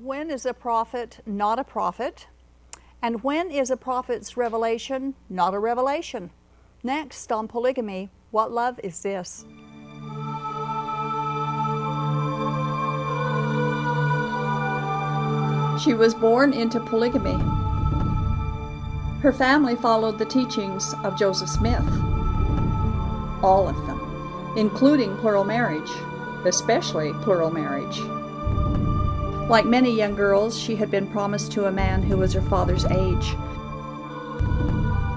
When is a prophet not a prophet? And when is a prophet's revelation not a revelation? Next on Polygamy, what love is this? She was born into polygamy. Her family followed the teachings of Joseph Smith, all of them, including plural marriage, especially plural marriage. Like many young girls, she had been promised to a man who was her father's age.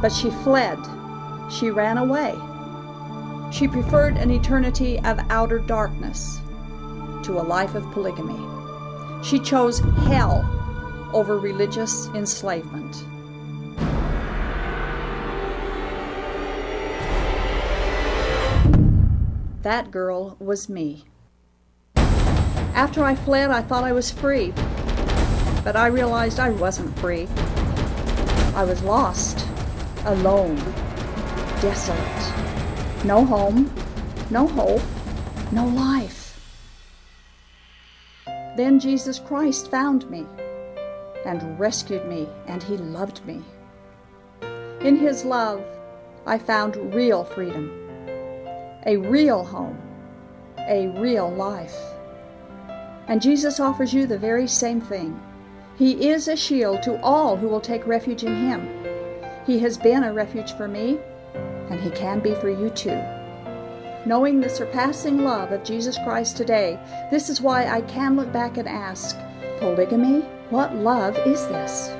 But she fled. She ran away. She preferred an eternity of outer darkness to a life of polygamy. She chose hell over religious enslavement. That girl was me. After I fled, I thought I was free, but I realized I wasn't free. I was lost, alone, desolate. No home, no hope, no life. Then Jesus Christ found me and rescued me, and He loved me. In His love, I found real freedom, a real home, a real life. And Jesus offers you the very same thing. He is a shield to all who will take refuge in Him. He has been a refuge for me, and He can be for you too. Knowing the surpassing love of Jesus Christ today, this is why I can look back and ask, polygamy, what love is this?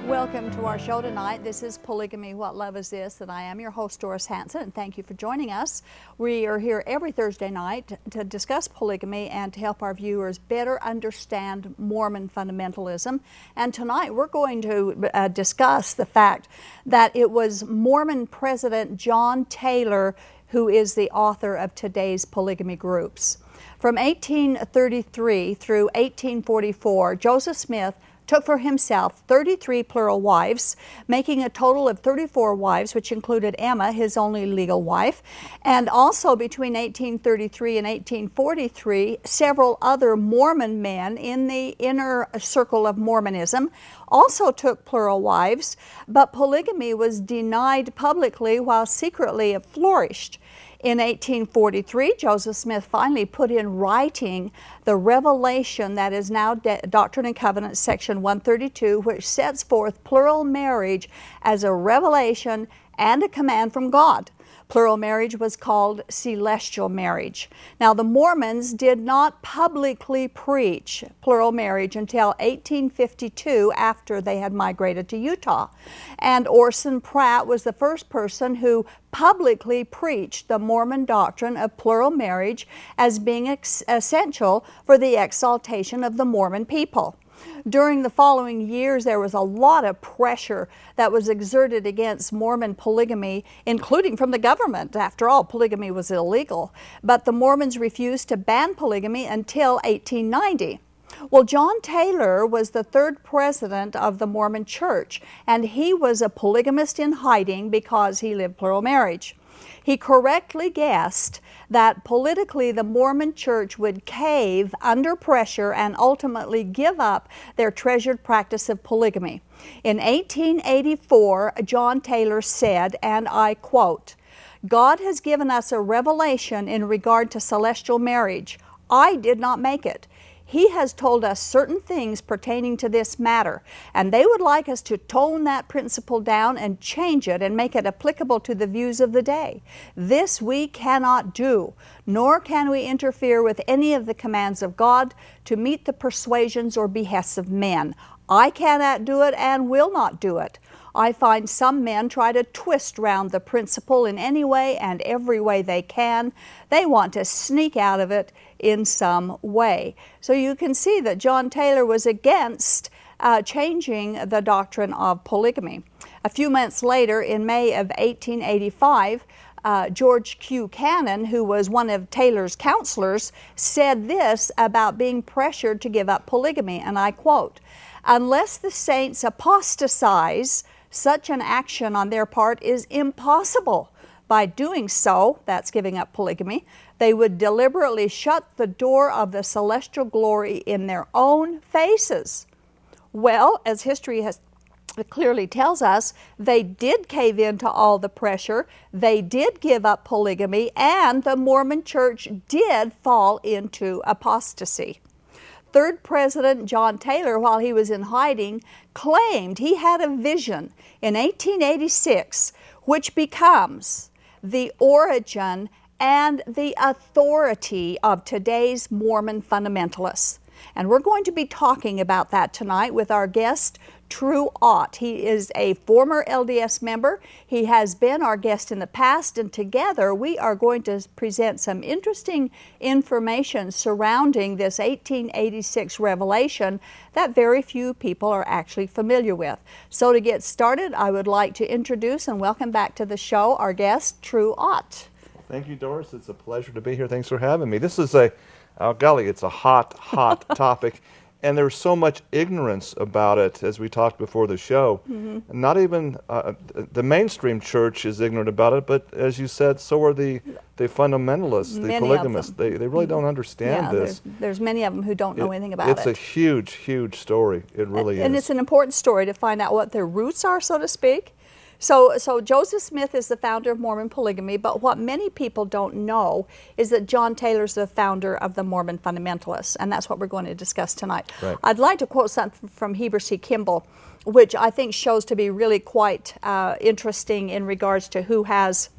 Welcome to our show tonight. This is Polygamy, What Love Is This? And I am your host, Doris Hanson, and thank you for joining us. We are here every Thursday night to discuss polygamy and to help our viewers better understand Mormon fundamentalism. And tonight we're going to discuss the fact that it was Mormon President John Taylor who is the author of today's polygamy groups. From 1833 through 1844, Joseph Smith took for himself 33 plural wives, making a total of 34 wives, which included Emma, his only legal wife. And also between 1833 and 1843, several other Mormon men in the inner circle of Mormonism also took plural wives, but polygamy was denied publicly while secretly it flourished. In 1843, Joseph Smith finally put in writing the revelation that is now Doctrine and Covenants, section 132, which sets forth plural marriage as a revelation and a command from God. Plural marriage was called celestial marriage. Now, the Mormons did not publicly preach plural marriage until 1852, after they had migrated to Utah. And Orson Pratt was the first person who publicly preached the Mormon doctrine of plural marriage as being essential for the exaltation of the Mormon people. During the following years, there was a lot of pressure that was exerted against Mormon polygamy, including from the government. After all, polygamy was illegal. But the Mormons refused to ban polygamy until 1890. Well, John Taylor was the third president of the Mormon Church, and he was a polygamist in hiding because he lived plural marriage. He correctly guessed that politically the Mormon Church would cave under pressure and ultimately give up their treasured practice of polygamy. In 1884, John Taylor said, and I quote, "God has given us a revelation in regard to celestial marriage. I did not make it. He has told us certain things pertaining to this matter, and they would like us to tone that principle down and change it and make it applicable to the views of the day. This we cannot do, nor can we interfere with any of the commands of God to meet the persuasions or behests of men. I cannot do it and will not do it. I find some men try to twist round the principle in any way and every way they can. They want to sneak out of it in some way." So you can see that John Taylor was against changing the doctrine of polygamy. A few months later, in May of 1885, George Q. Cannon, who was one of Taylor's counselors, said this about being pressured to give up polygamy, and I quote, "Unless the saints apostatize, Such an action on their part is impossible. By doing so, that's giving up polygamy, they would deliberately shut the door of the celestial glory in their own faces. Well, as history has clearly tells us, they did cave into all the pressure, they did give up polygamy, and the Mormon Church did fall into apostasy. Third President John Taylor, while he was in hiding, claimed he had a vision in 1886 which becomes the origin and the authority of today's Mormon fundamentalists. And we're going to be talking about that tonight with our guest, True Ott. He is a former LDS member. He has been our guest in the past, and together we are going to present some interesting information surrounding this 1886 revelation that very few people are actually familiar with. So to get started, I would like to introduce and welcome back to the show our guest, True Ott. Thank you, Doris. It's a pleasure to be here. Thanks for having me. This is golly, it's a hot topic. And there's so much ignorance about it, as we talked before the show. Not even the mainstream church is ignorant about it, but as you said, so are the fundamentalists, the polygamists. They really don't understand this. There's many of them who don't know anything about it. It's a huge, huge story. It really is. And it's an important story to find out what their roots are, so to speak. So Joseph Smith is the founder of Mormon polygamy, but what many people don't know is that John Taylor's the founder of the Mormon fundamentalists, and that's what we're going to discuss tonight. Right. I'd like to quote something from Heber C. Kimball, which I think shows to be really quite interesting in regards to who has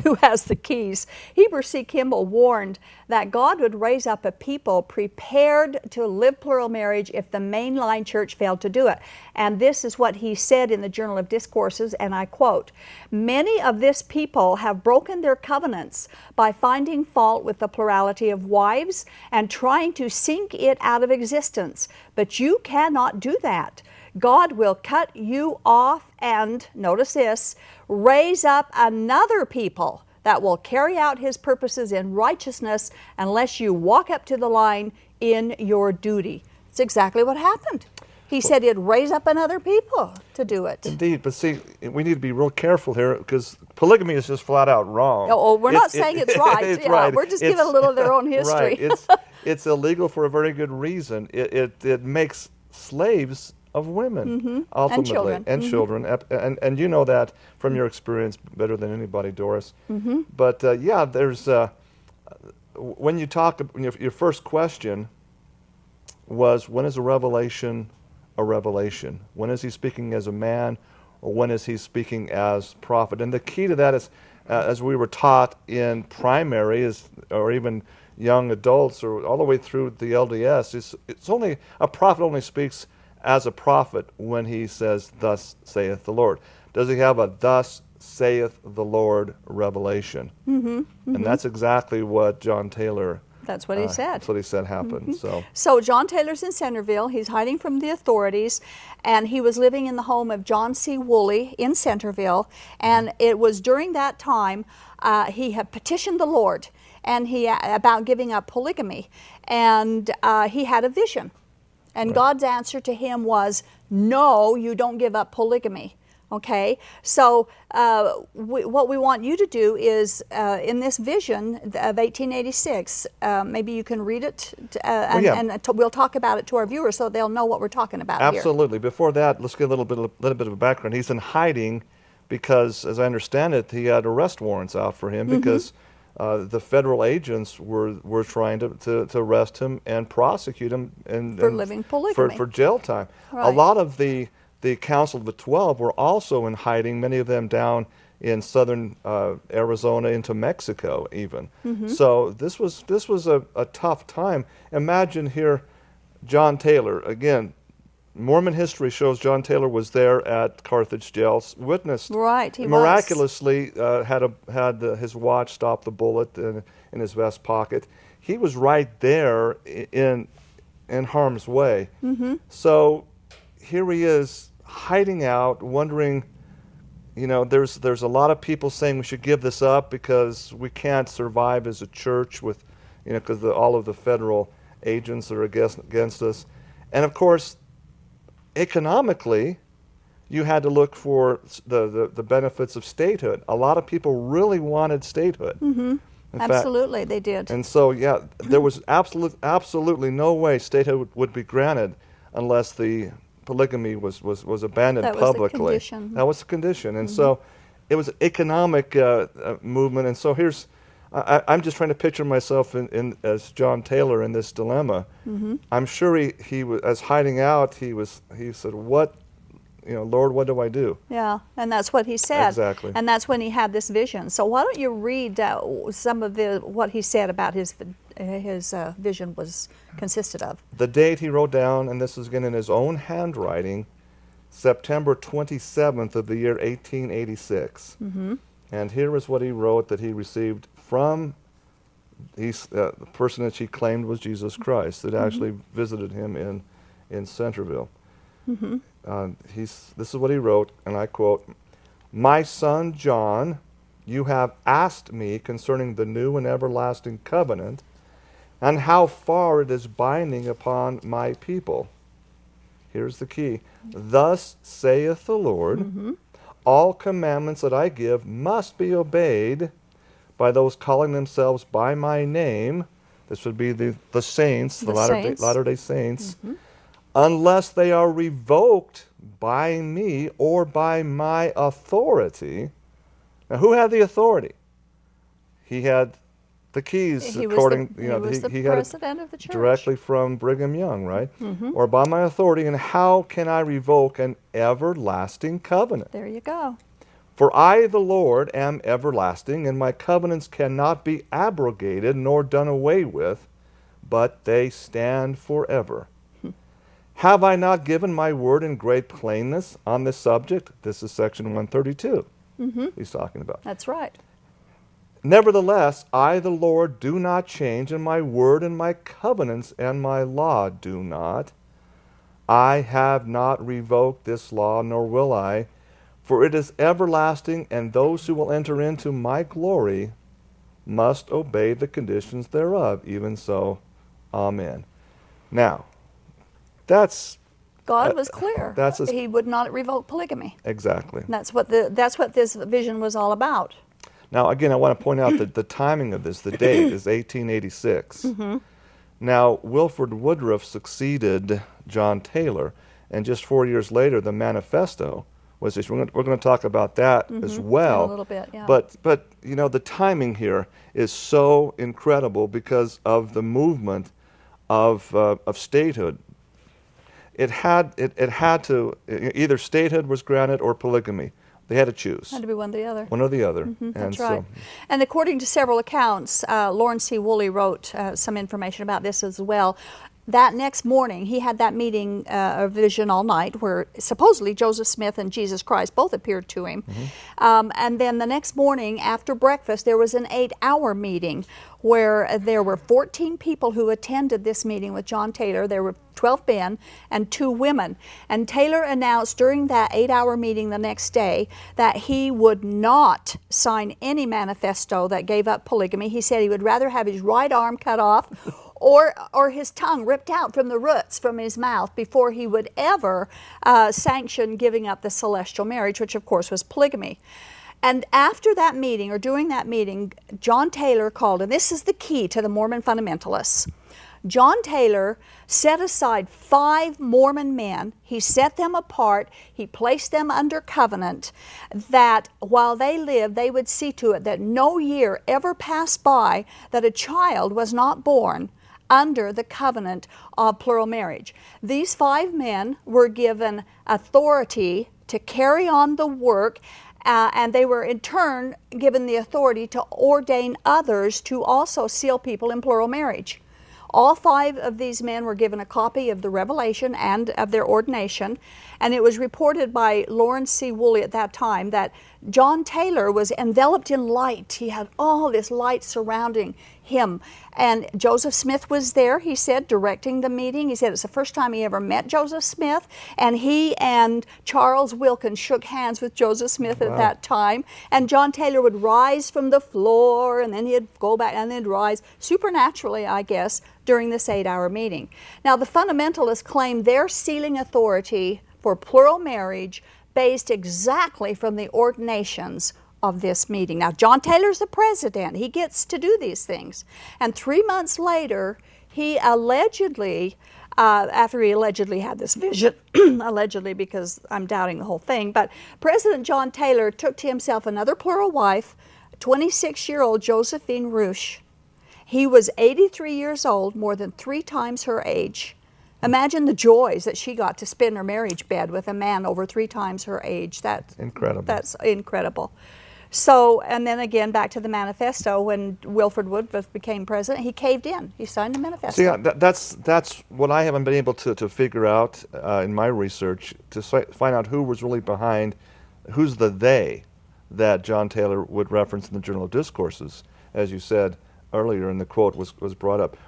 who has the keys. Heber C. Kimball warned that God would raise up a people prepared to live plural marriage if the mainline church failed to do it. And this is what he said in the Journal of Discourses, and I quote, "Many of this people have broken their covenants by finding fault with the plurality of wives and trying to sink it out of existence. But you cannot do that. God will cut you off and," notice this, "raise up another people that will carry out his purposes in righteousness unless you walk up to the line in your duty." It's exactly what happened. He said he'd raise up another people to do it. Indeed, but see, we need to be real careful here because polygamy is just flat out wrong. Oh, we're not saying it's right. It's right. We're just giving a little of their own history. Right. It's illegal for a very good reason. It makes slaves of women, ultimately, and children, and you know that from your experience better than anybody, Doris. But yeah, there's when you talk, your first question was, when is a revelation a revelation? When is he speaking as a man, or when is he speaking as prophet? And the key to that is, as we were taught in primary, or even young adults, or all the way through the LDS, it's only a prophet only speaks as a prophet when he says, "Thus saith the Lord." Does he have a "Thus saith the Lord" revelation? And that's exactly what John Taylor. That's what he said. That's what he said happened. So John Taylor's in Centerville. He's hiding from the authorities, and he was living in the home of John C. Woolley in Centerville. And it was during that time he had petitioned the Lord and about giving up polygamy, and he had a vision. And God's answer to him was, "No, you don't give up polygamy." Okay, so what we want you to do is, in this vision of 1886, maybe you can read it, and we'll talk about it to our viewers so they'll know what we're talking about here. Absolutely. Before that, let's get a little bit of a background. He's in hiding because, as I understand it, he had arrest warrants out for him because the federal agents were trying to arrest him and prosecute him for living polygamy, for jail time. Right. A lot of the Council of the 12 were also in hiding, many of them down in southern Arizona into Mexico even. So this was a tough time. Imagine here John Taylor, again, Mormon history shows John Taylor was there at Carthage jail, witnessed, he miraculously had his watch stop the bullet in his vest pocket. He was right there in harm's way. So here he is hiding out, wondering, there's a lot of people saying we should give this up because we can't survive as a church with, because all of the federal agents are against us. And of course, economically, you had to look for the benefits of statehood. A lot of people really wanted statehood. Mm-hmm. Absolutely, they did. And so, yeah, there was absolutely no way statehood would be granted unless the polygamy was abandoned publicly. That was the condition. And so it was an economic movement. And so here's, I'm just trying to picture myself as John Taylor in this dilemma. I'm sure he was, as hiding out, he said, what, Lord, what do I do? Yeah, and that's what he said. Exactly. And that's when he had this vision. So why don't you read some of what he said about his vision consisted of. The date he wrote down, and this is again in his own handwriting, September 27th of the year 1886. And here is what he wrote that he received from the person that he claimed was Jesus Christ, that actually visited him in Centerville. This is what he wrote, and I quote, "My son John, you have asked me concerning the new and everlasting covenant, and how far it is binding upon my people. Here's the key. Thus saith the Lord, all commandments that I give must be obeyed by those calling themselves by my name." This would be the saints, the Latter-day Saints. "Unless they are revoked by me or by my authority." Now, who had the authority? He had the keys, according, he was the president of the church. Directly from Brigham Young, right? "Or by my authority, and how can I revoke an everlasting covenant? There you go. For I, the Lord, am everlasting, and my covenants cannot be abrogated nor done away with, but they stand forever. Have I not given my word in great plainness on this subject?" This is section 132 he's talking about. That's right. "Nevertheless, I, the Lord, do not change, and my word and my covenants and my law do not. I have not revoked this law, nor will I, for it is everlasting, and those who will enter into my glory must obey the conditions thereof. Even so, amen." Now, God was clear. He would not revoke polygamy. Exactly. That's what this vision was all about. Now, again, I want to point out that the timing of this, the date, is 1886. Now, Wilford Woodruff succeeded John Taylor, and just 4 years later, the manifesto was issued. We're going to talk about that as well. In a little bit, yeah. But the timing here is so incredible because of the movement of statehood. It had to, either statehood was granted or polygamy. They had to choose. Had to be one or the other. One or the other. That's right. And according to several accounts, Lawrence C. Woolley wrote some information about this as well. That next morning, he had that meeting, a vision all night, where supposedly Joseph Smith and Jesus Christ both appeared to him. And then the next morning, after breakfast, there was an 8-hour meeting where there were 14 people who attended this meeting with John Taylor. There were 12 men and 2 women. And Taylor announced during that 8-hour meeting the next day that he would not sign any manifesto that gave up polygamy. He said he would rather have his right arm cut off or his tongue ripped out from the roots from his mouth before he would ever sanction giving up the celestial marriage, which of course was polygamy. And after that meeting, or during that meeting, John Taylor called, and this is the key to the Mormon fundamentalists. John Taylor set aside 5 Mormon men. He set them apart. He placed them under covenant that while they lived, they would see to it that no year ever passed by that a child was not born under the covenant of plural marriage. These 5 men were given authority to carry on the work, and they were in turn given the authority to ordain others to also seal people in plural marriage. All 5 of these men were given a copy of the Revelation and of their ordination, and it was reported by Lawrence C. Woolley at that time that John Taylor was enveloped in light. He had all this light surrounding him. And Joseph Smith was there, he said, directing the meeting. He said it's the first time he ever met Joseph Smith, and he and Charles Wilkins shook hands with Joseph Smith at that time. And John Taylor would rise from the floor, and then he'd go back, and then rise supernaturally, I guess, during this 8-hour meeting. Now, the fundamentalists claim their sealing authority for plural marriage based exactly from the ordinations of this meeting. Now, John Taylor's the president. He gets to do these things. And 3 months later, he allegedly, after he allegedly had this vision, allegedly because I'm doubting the whole thing, but President John Taylor took to himself another plural wife, 26-year-old Josephine Rush. He was 83 years old, more than 3 times her age. Imagine the joys that she got to spend her marriage bed with a man over 3 times her age. That's incredible. That's incredible. So, and then again, back to the manifesto, when Wilford Woodruff became president, he caved in. He signed the manifesto. So yeah, that's what I haven't been able to figure out in my research, to find out who was really behind, who's the they that John Taylor would reference in the Journal of Discourses, as you said earlier, and the quote was brought up.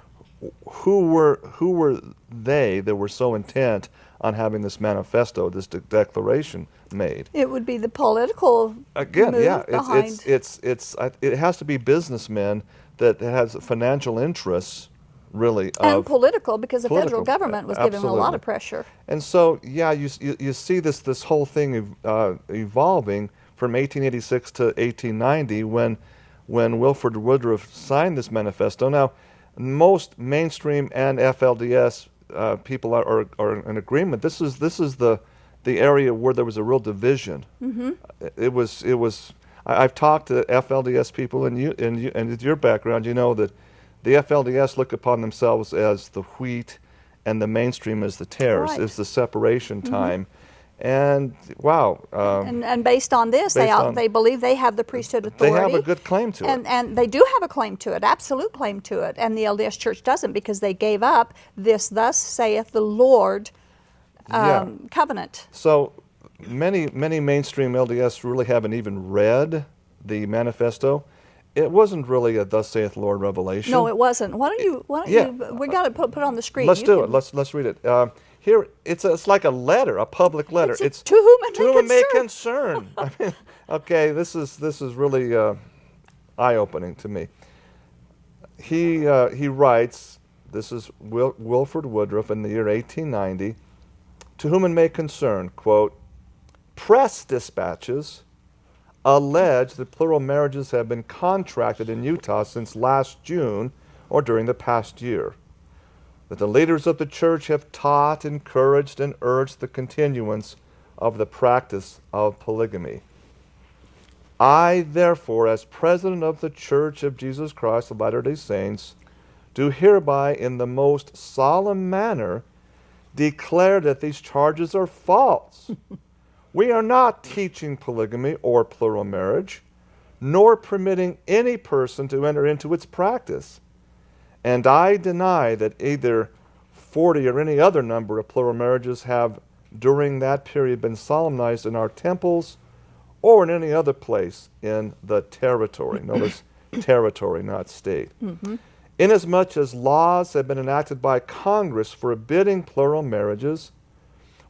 Who were they that were so intent on having this manifesto, this declaration made? It would be the political again, move yeah. behind. It has to be businessmen that has financial interests, really, and political, because the political, federal government was giving them a lot of pressure. And so, yeah, you see this whole thing evolving from 1886 to 1890 when Wilford Woodruff signed this manifesto. Now, most mainstream and FLDS people are in agreement. This is the area where there was a real division. Mm-hmm. It was. I've talked to FLDS people, and with your background, you know that the FLDS look upon themselves as the wheat, and the mainstream as the tares. Right. It's the separation time. And wow! And based on this, they believe they have the priesthood authority. They have a good claim to it, and they do have a claim to it, absolute claim to it. And the LDS Church doesn't, because they gave up this "Thus saith the Lord" covenant. So many mainstream LDS really haven't even read the manifesto. It wasn't really a "Thus saith the Lord" revelation. No, it wasn't. Why don't you? We got to put on the screen. Let's do it. Let's read it. Here, it's like a letter, a public letter. It's to whom it may concern. I mean, okay, this is really eye-opening to me. He writes, this is Wilford Woodruff in the year 1890, to whom it may concern, quote, press dispatches allege that plural marriages have been contracted in Utah since last June or during the past year, that the leaders of the church have taught, encouraged, and urged the continuance of the practice of polygamy. I, therefore, as president of the Church of Jesus Christ of Latter-day Saints, do hereby in the most solemn manner declare that these charges are false. We are not teaching polygamy or plural marriage, nor permitting any person to enter into its practice. And I deny that either 40 or any other number of plural marriages have during that period been solemnized in our temples or in any other place in the territory. Notice territory, not state. Mm-hmm. Inasmuch as laws have been enacted by Congress forbidding plural marriages,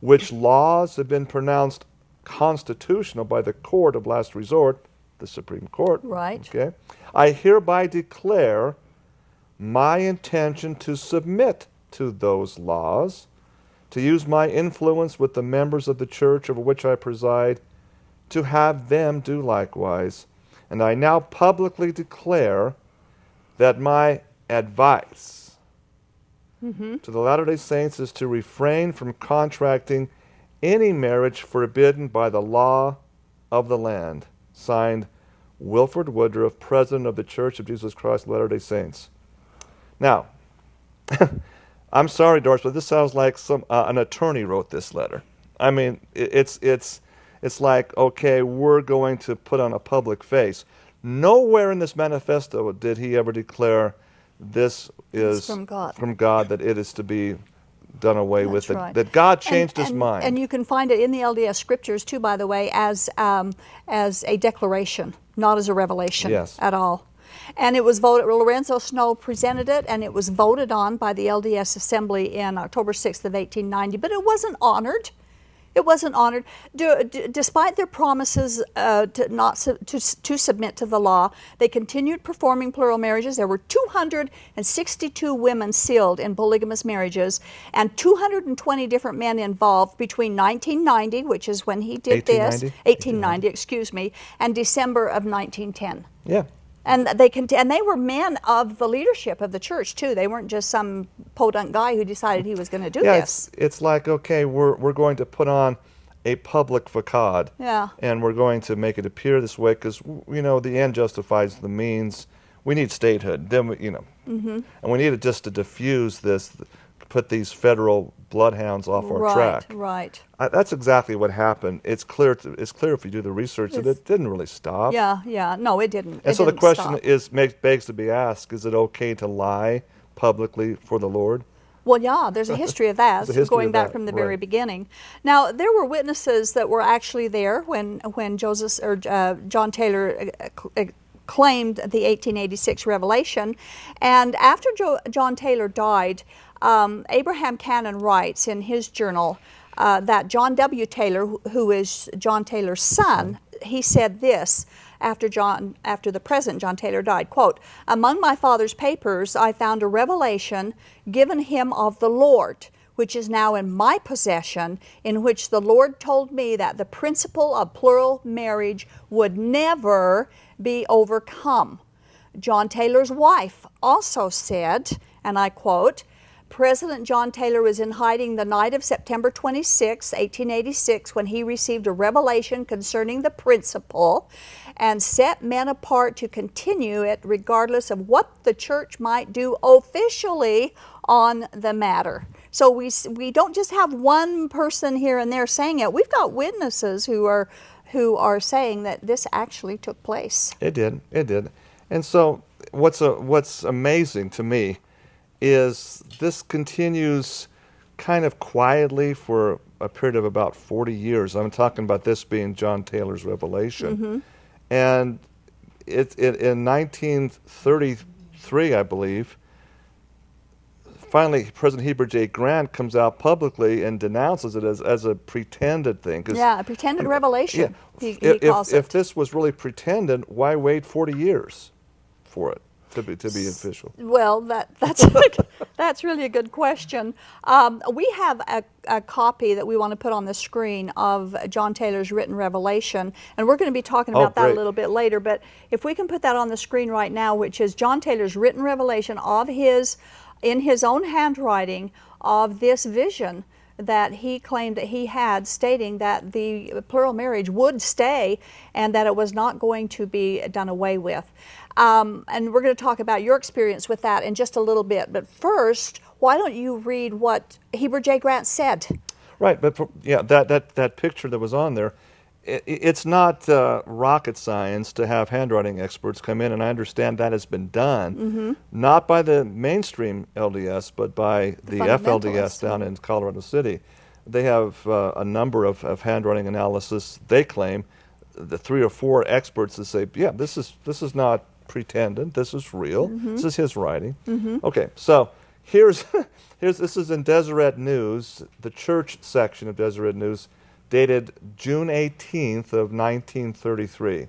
which laws have been pronounced constitutional by the court of last resort, the Supreme Court. Right. Okay. I hereby declare my intention to submit to those laws, to use my influence with the members of the church over which I preside, to have them do likewise. And I now publicly declare that my advice to the Latter-day Saints is to refrain from contracting any marriage forbidden by the law of the land. Signed, Wilford Woodruff, President of the Church of Jesus Christ of Latter-day Saints. Now, I'm sorry, Doris, but this sounds like an attorney wrote this letter. I mean, it's like, okay, we're going to put on a public face. Nowhere in this manifesto did he ever declare this is from God, that it is to be done away with, right. that God changed his mind. And you can find it in the LDS scriptures too, by the way, as a declaration, not as a revelation at all. And it was voted, Lorenzo Snow presented it, and it was voted on by the LDS Assembly in October 6th of 1890, but it wasn't honored. It wasn't honored. Despite their promises to submit to the law, they continued performing plural marriages. There were 262 women sealed in polygamous marriages and 220 different men involved between 1990, which is when he did 1890, excuse me, and December of 1910. Yeah. And they were men of the leadership of the church too. They weren't just some podunk guy who decided he was going to do this. It's like, okay, we're going to put on a public facade, and we're going to make it appear this way because the end justifies the means. We need statehood, then and we need it just to diffuse this, put these federal bloodhounds off our track. Right. That's exactly what happened. It's clear if you do the research that it didn't really stop. Yeah. No, it didn't. And so the question begs to be asked: is it okay to lie publicly for the Lord? Well, yeah, there's a history of that, going back from the very beginning. Now, there were witnesses that were actually there when John Taylor claimed the 1886 revelation, and after John Taylor died, Abraham Cannon writes in his journal that John W. Taylor, who is John Taylor's son, he said this after the present John Taylor died, quote, "Among my father's papers I found a revelation given him of the Lord, which is now in my possession, in which the Lord told me that the principle of plural marriage would never be overcome. John Taylor's wife also said," and I quote, "President John Taylor was in hiding the night of September 26, 1886, when he received a revelation concerning the principle and set men apart to continue it regardless of what the church might do officially on the matter." So we don't just have one person here and there saying it. We've got witnesses who are saying that this actually took place. It did. And so what's amazing to me is this continues kind of quietly for a period of about 40 years. I'm talking about this being John Taylor's revelation. And in 1933, I believe, finally President Heber J. Grant comes out publicly and denounces it as a pretended thing. A pretended revelation, he calls it. If this was really pretended, why wait 40 years for it to be official? Well, that's really a good question. We have a copy that we want to put on the screen of John Taylor's written revelation, and we're going to be talking about that a little bit later. But if we can put that on the screen right now, which is John Taylor's written revelation in his own handwriting of this vision that he claimed that he had, stating that the plural marriage would stay and that it was not going to be done away with. And we're going to talk about your experience with that in just a little bit. But first, why don't you read what Heber J. Grant said? Right, but that picture that was on there, it's not rocket science to have handwriting experts come in, and I understand that has been done, not by the mainstream LDS, but by the FLDS down in Colorado City. They have a number of handwriting analysis. They claim the 3 or 4 experts that say, yeah, this is not pretended, this is real, this is his writing. Okay, so here's this is in Deseret News, the church section of Deseret News, dated June 18th of 1933.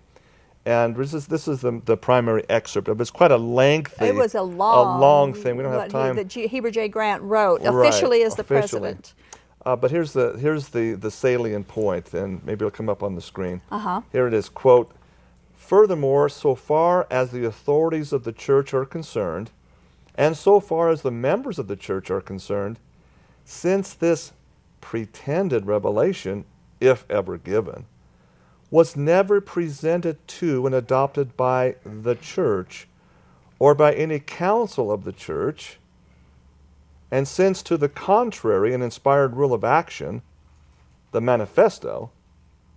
And this is the primary excerpt of it. It's quite a lengthy, it was a long thing. We don't have time. That Heber J. Grant wrote officially as the president. But here's the salient point, and maybe it'll come up on the screen. Here it is, quote, "Furthermore, so far as the authorities of the church are concerned, and so far as the members of the church are concerned, since this pretended revelation, if ever given, was never presented to and adopted by the church or by any council of the church, and since to the contrary an inspired rule of action, the manifesto,"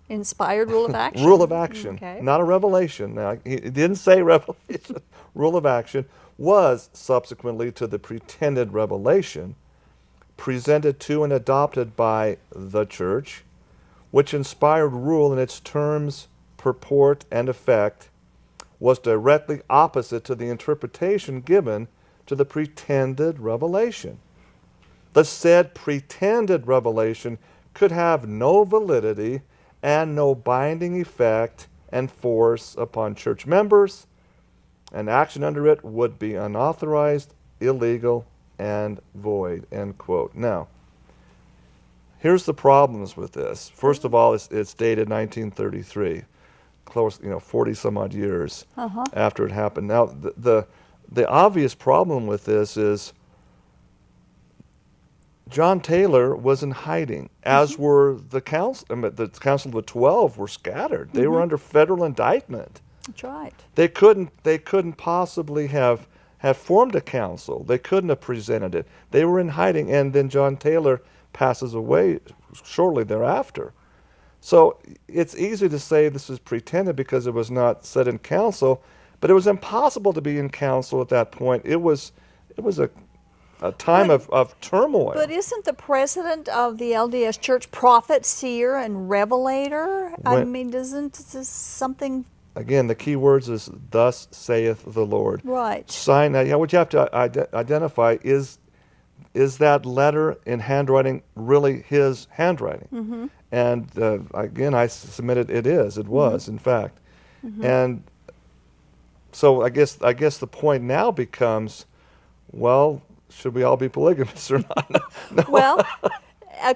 inspired rule of action. Rule of action, okay. Not a revelation. Now, he didn't say revelation. Rule of action was subsequently to the pretended revelation presented to and adopted by the church, which inspired rule in its terms, purport, and effect was directly opposite to the interpretation given to the pretended revelation. The said pretended revelation could have no validity and no binding effect and force upon church members, and action under it would be unauthorized, illegal, and void, end quote. Now, here's the problems with this. First of all, it's dated 1933, close, 40 some odd years after it happened. Now, the obvious problem with this is John Taylor was in hiding, as were the council. The Council of the 12 were scattered. They were under federal indictment. That's right. They couldn't possibly have formed a council. They couldn't have presented it. They were in hiding, and then John Taylor passes away shortly thereafter. So it's easy to say this is pretended because it was not said in council, but it was impossible to be in council at that point. It was a time of turmoil. But isn't the president of the LDS Church prophet, seer, and revelator? Isn't this something? Again, the key words is "Thus saith the Lord." Right. Sign. Now, what you have to identify is that letter in handwriting really his handwriting? And again, I submitted it is. It was, in fact. And so I guess the point now becomes, well, should we all be polygamists or not? No. Well, and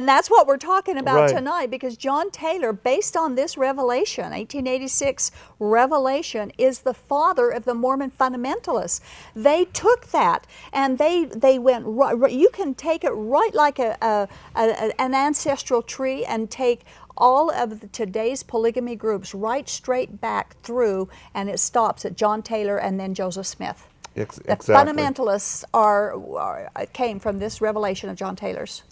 that's what we're talking about tonight, because John Taylor, based on this revelation, 1886 revelation, is the father of the Mormon fundamentalists. They took that and they went right. You can take it right like an ancestral tree and take all of today's polygamy groups right straight back through, and it stops at John Taylor and then Joseph Smith. Exactly. The fundamentalists came from this revelation of John Taylor's.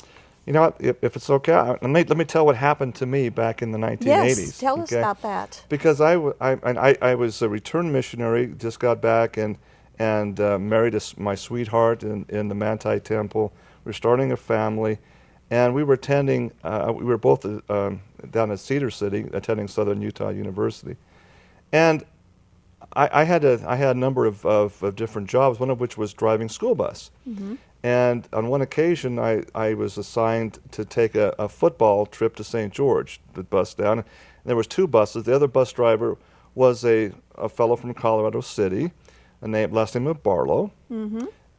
You know what? If it's okay, let me tell what happened to me back in the 1980s. Yes, tell us about that. Because I was a returned missionary, just got back and married my sweetheart in the Manti Temple. We were starting a family, and we were attending. We were both down at Cedar City, attending Southern Utah University, and I had a number of different jobs, one of which was driving school bus. And on one occasion, I was assigned to take a football trip to St. George, the bus down. And there was two buses. The other bus driver was a fellow from Colorado City, last name of Barlow.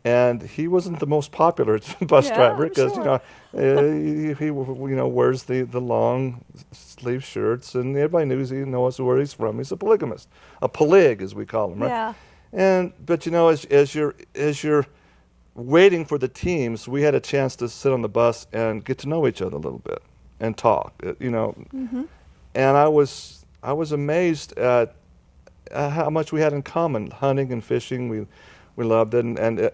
And he wasn't the most popular bus driver because he wears the long sleeve shirts, and everybody knows where he's from. He's a polygamist, a polig as we call him, right? Yeah. But as you're waiting for the teams, we had a chance to sit on the bus and get to know each other a little bit and talk, And I was amazed at how much we had in common, hunting and fishing. We loved it, and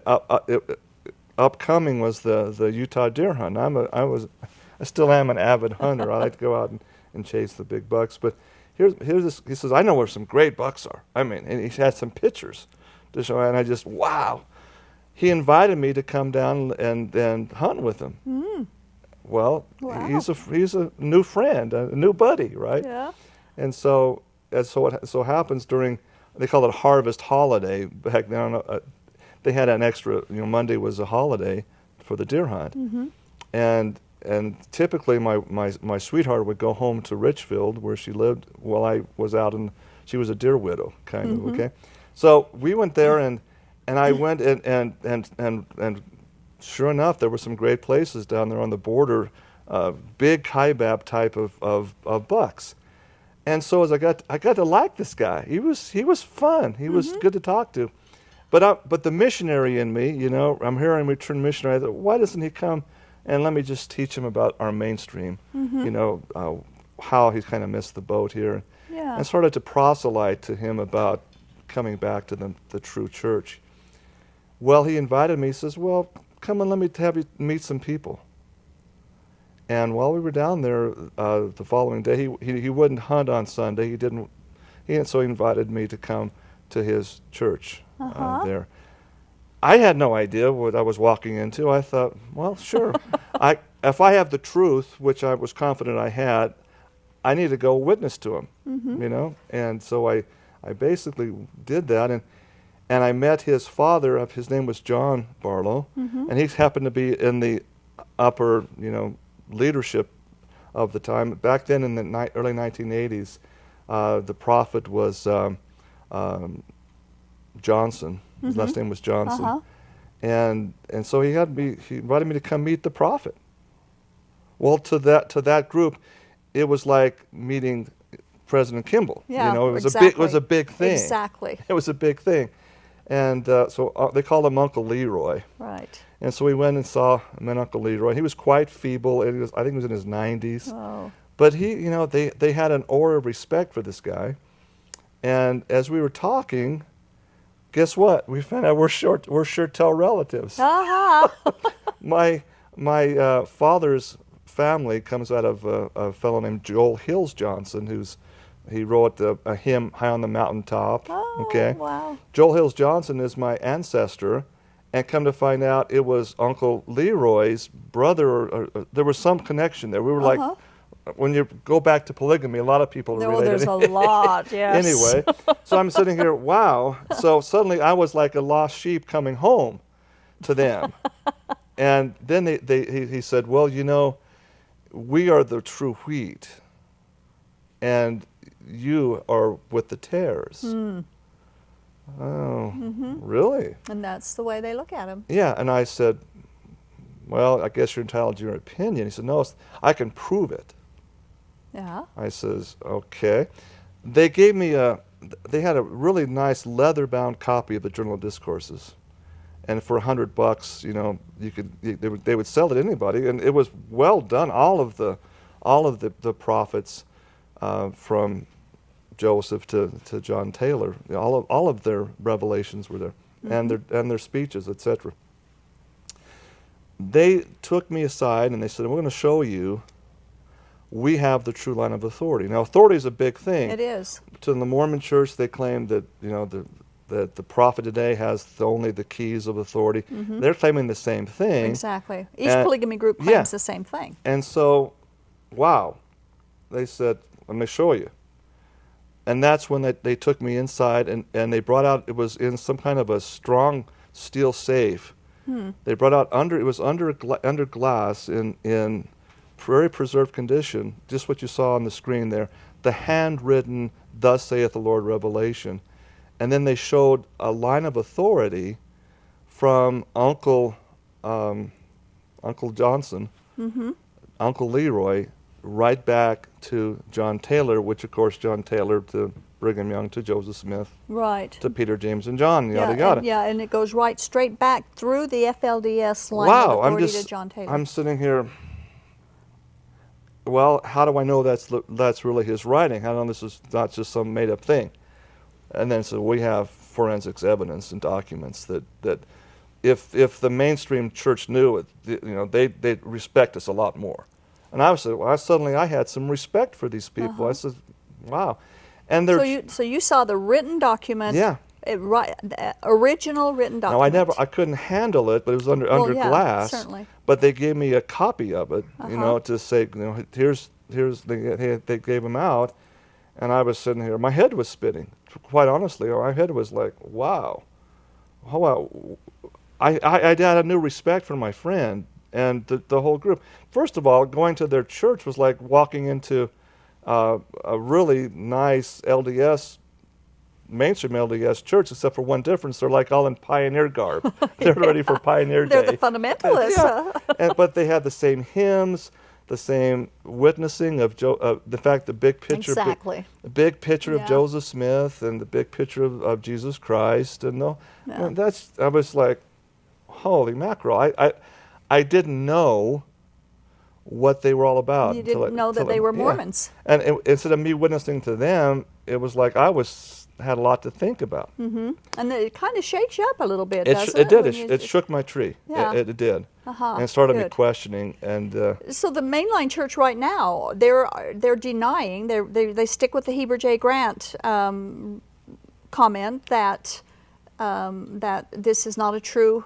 upcoming was the Utah deer hunt. I still am an avid hunter. I like to go out and chase the big bucks. But here's this. He says, "I know where some great bucks are." And he had some pictures to show, and I just wow. He invited me to come down and hunt with him. Well, wow. He's a new friend, a new buddy, right? Yeah. And so it so happens during. They call it harvest holiday back then. They had an extra, Monday was a holiday for the deer hunt. And typically my sweetheart would go home to Richfield where she lived while I was out she was a deer widow, kind of, okay? So we went there and I went and sure enough, there were some great places down there on the border, big kaibab type of bucks. And so as I got to like this guy. He was fun. He was good to talk to. But the missionary in me, I'm here in return missionary. I thought, why doesn't he come and let me just teach him about our mainstream? How he's kind of missed the boat here. Yeah. And started to proselyte to him about coming back to the true church. Well, he invited me. He says, "Well, come and let me have you meet some people." And while we were down there the following day, he wouldn't hunt on Sunday. So he invited me to come to his church there. I had no idea what I was walking into. I thought, well, sure. If I have the truth, which I was confident I had, I need to go witness to him, And so I basically did that, and I met his father. His name was John Barlow, and he happened to be in the upper, leadership of the time. Back then in the early 1980s, the prophet was Johnson. His last name was Johnson. And so he invited me to come meet the prophet. Well, to that group, it was like meeting President Kimball. Yeah, it was exactly. it was a big thing. Exactly. It was a big thing. And so they called him Uncle Leroy. Right. And so we went and met Uncle Leroy. He was quite feeble. I think he was in his 90s. Oh. But they had an aura of respect for this guy. And as we were talking, guess what? We found out we're Shurtell relatives. My father's family comes out of a fellow named Joel Hills Johnson, he wrote a hymn, High on the Mountaintop. Oh, okay. Wow. Joel Hills Johnson is my ancestor, and come to find out it was Uncle Leroy's brother, or there was some connection there. We were like, when you go back to polygamy, a lot of people are related. There's a lot, yes. Anyway, so I'm sitting here, wow. So suddenly I was like a lost sheep coming home to them. And then he said, well, we are the true wheat, and you are with the tares. Oh, really? And that's the way they look at him. Yeah, and I said, well, I guess you're entitled to your opinion. He said, no, I can prove it. Yeah. I says, okay. They gave me they had a really nice leather-bound copy of the Journal of Discourses. And for $100, they would sell it to anybody, and it was well done. All of the prophets, from Joseph to John Taylor, all of their revelations were there, and their speeches, etc. They took me aside and they said, "We're going to show you. We have the true line of authority." Now, authority is a big thing. It is. To the Mormon Church, they claim that that the prophet today has only the keys of authority. They're claiming the same thing. Exactly. Each polygamy group claims the same thing. And so, wow, they said, let me show you. And that's when they took me inside, and they brought out, it was in some kind of a strong steel safe. They brought out it was under glass in very preserved condition, just what you saw on the screen there, the handwritten, thus saith the Lord revelation. And then they showed a line of authority from Uncle Johnson, Uncle Leroy, right back to John Taylor, which of course John Taylor to Brigham Young to Joseph Smith, right, to Peter, James, and John, yada and, yada. Yeah, and it goes right straight back through the FLDS line of authority to John Taylor. I'm sitting here. Well, how do I know that's really his writing? How do I know this is not just some made-up thing? And then so we have forensics evidence and documents that if the mainstream church knew it, they'd respect us a lot more. And I said, well, suddenly I had some respect for these people. I said, wow. And so you saw the written document. Yeah. The original written document. Now I couldn't handle it, but it was under glass. Certainly. But they gave me a copy of it, to say, here's they gave them out, and I was sitting here, my head was spinning. Quite honestly, my head was like, wow. I had a new respect for my friend and the whole group. First of all, going to their church was like walking into a really nice mainstream LDS church, except for one difference. They're like all in pioneer garb. They're ready for Pioneer Day. They're the fundamentalists. But they had the same hymns, the same witnessing of the fact, the big picture, exactly. The big picture of Joseph Smith and the big picture of Jesus Christ, and I was like, holy mackerel! I didn't know what they were all about. You didn't know that they were Mormons. And instead of me witnessing to them, it was like I had a lot to think about. And it kind of shakes you up a little bit, doesn't it? It did. It shook my tree. Yeah. It did. And it started me questioning. And so the mainline church right now, they're denying. They stick with the Heber J. Grant comment that this is not a true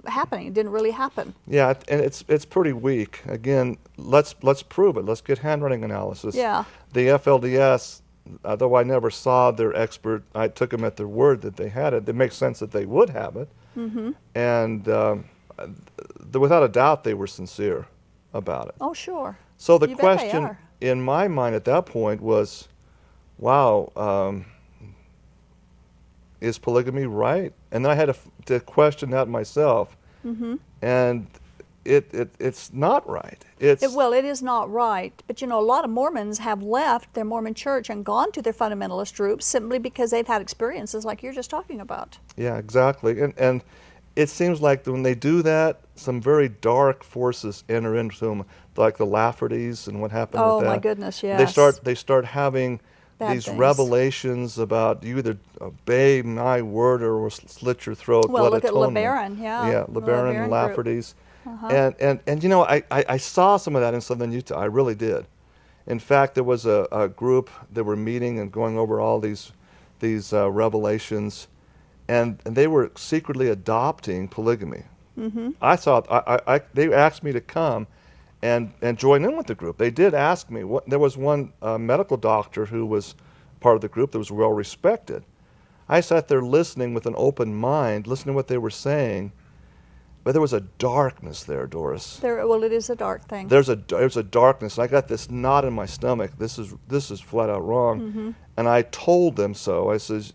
happening. It didn't really happen. Yeah, and it's pretty weak. Again, let's prove it. Let's get handwriting analysis. Yeah. The FLDS, though I never saw their expert, I took them at their word that they had it. It makes sense that they would have it. And without a doubt, they were sincere about it. Oh, sure. So the You bet they question are. in my mind at that point was, wow, is polygamy right? And then I had to question that myself. Mm-hmm. And it's not right. Well, it is not right. But a lot of Mormons have left their Mormon church and gone to their fundamentalist groups simply because they've had experiences like you're just talking about. Yeah, exactly. And it seems like when they do that, some very dark forces enter into them, like the Laffertys and what happened with that. Oh my goodness, yes. They start having Bad these things. Revelations about you either obey my word or we'll slit your throat. Well, blood look atonement. at LeBaron, yeah. Yeah, The LeBaron LeBaron and group. Lafferty's. Uh-huh. And I saw some of that in Southern Utah. I really did. In fact, there was a group that were meeting and going over all these revelations, and they were secretly adopting polygamy. Mm-hmm. I thought they asked me to come and join in with the group. They did ask me. There was one medical doctor who was part of the group that was well respected. I sat there listening with an open mind, listening to what they were saying. But there was a darkness there, Doris. Well, it is a dark thing. There's a darkness. I got this knot in my stomach. This is flat out wrong. Mm-hmm. And I told them so. I says,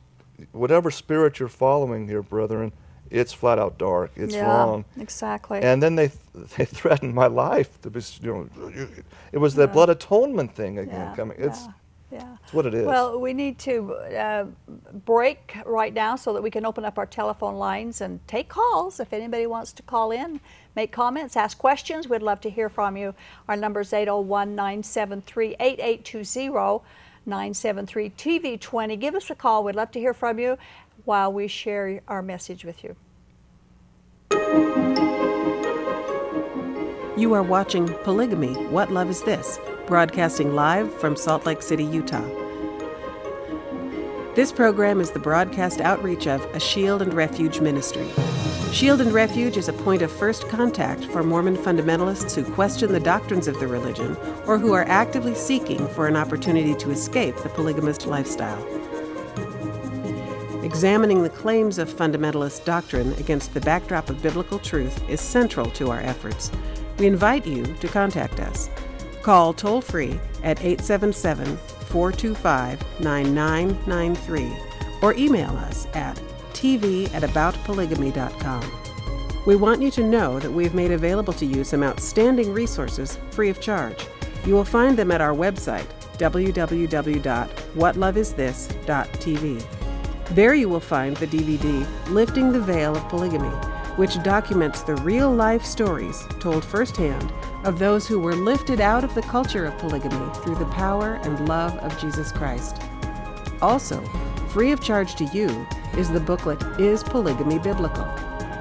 whatever spirit you're following here, brethren, it's flat out dark. It's wrong. Exactly. And then they threatened my life. To be, it was that blood atonement thing again coming. It's what it is. Well, we need to break right now so that we can open up our telephone lines and take calls. If anybody wants to call in, make comments, ask questions, we'd love to hear from you. Our number is 801-973-8820, 973-TV20. Give us a call. We'd love to hear from you while we share our message with you. You are watching Polygamy, What Love Is This? Broadcasting live from Salt Lake City, Utah. This program is the broadcast outreach of a Shield and Refuge ministry. Shield and Refuge is a point of first contact for Mormon fundamentalists who question the doctrines of the religion or who are actively seeking for an opportunity to escape the polygamist lifestyle. Examining the claims of fundamentalist doctrine against the backdrop of biblical truth is central to our efforts. We invite you to contact us. Call toll-free at 877-425-9993 or email us at tv@aboutpolygamy.com. We want you to know that we've made available to you some outstanding resources free of charge. You will find them at our website, www.whatloveisthis.tv. There you will find the DVD, Lifting the Veil of Polygamy, which documents the real-life stories told firsthand of those who were lifted out of the culture of polygamy through the power and love of Jesus Christ. Also, free of charge to you is the booklet, Is Polygamy Biblical?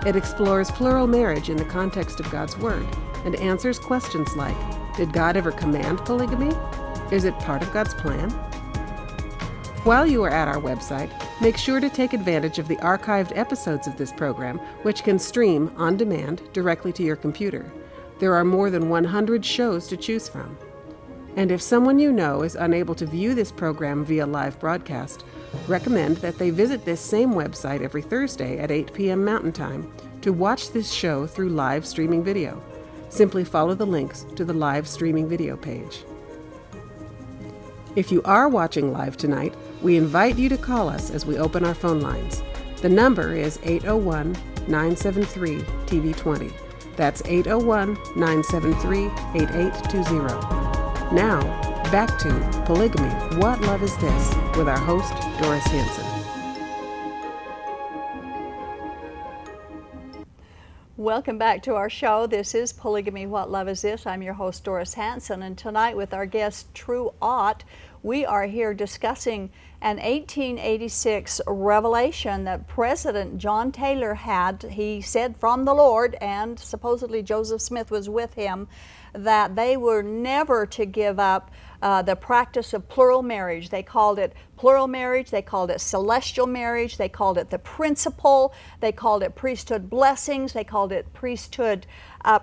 It explores plural marriage in the context of God's Word and answers questions like, did God ever command polygamy? Is it part of God's plan? While you are at our website, make sure to take advantage of the archived episodes of this program, which can stream on demand directly to your computer. There are more than 100 shows to choose from. And if someone you know is unable to view this program via live broadcast, recommend that they visit this same website every Thursday at 8 p.m. Mountain Time to watch this show through live streaming video. Simply follow the links to the live streaming video page. If you are watching live tonight, we invite you to call us as we open our phone lines. The number is 801-973-TV20. That's 801-973-8820. Now, back to Polygamy, What Love Is This? With our host, Doris Hanson. Welcome back to our show. This is Polygamy, What Love Is This? I'm your host, Doris Hanson, and tonight with our guest, True Ott, we are here discussing an 1886 revelation that President John Taylor had. He said from the Lord, and supposedly Joseph Smith was with him, that they were never to give up the practice of plural marriage. They called it plural marriage, they called it celestial marriage, they called it the principle, they called it priesthood blessings, they called it priesthood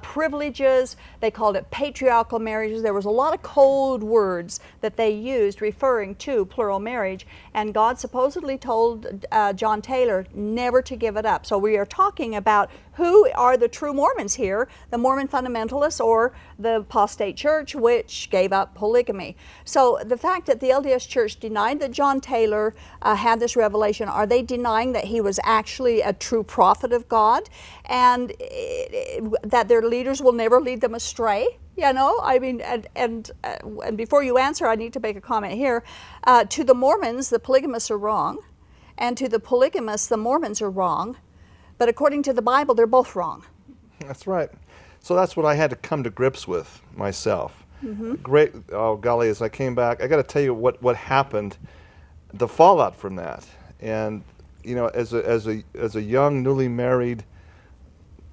privileges. They called it patriarchal marriages. There was a lot of code words that they used referring to plural marriage, and God supposedly told John Taylor never to give it up. So we are talking about who are the true Mormons here, the Mormon fundamentalists or the apostate church, which gave up polygamy. So the fact that the LDS Church denied that John Taylor had this revelation, are they denying that he was actually a true prophet of God, and that their leaders will never lead them astray? You know, I mean, and before you answer, I need to make a comment here. To the Mormons, the polygamists are wrong, and to the polygamists, the Mormons are wrong. But according to the Bible, they're both wrong. That's right. So that's what I had to come to grips with myself. Mm-hmm. Great, oh golly, as I came back, I got to tell you what happened, the fallout from that. And you know, as a young, newly married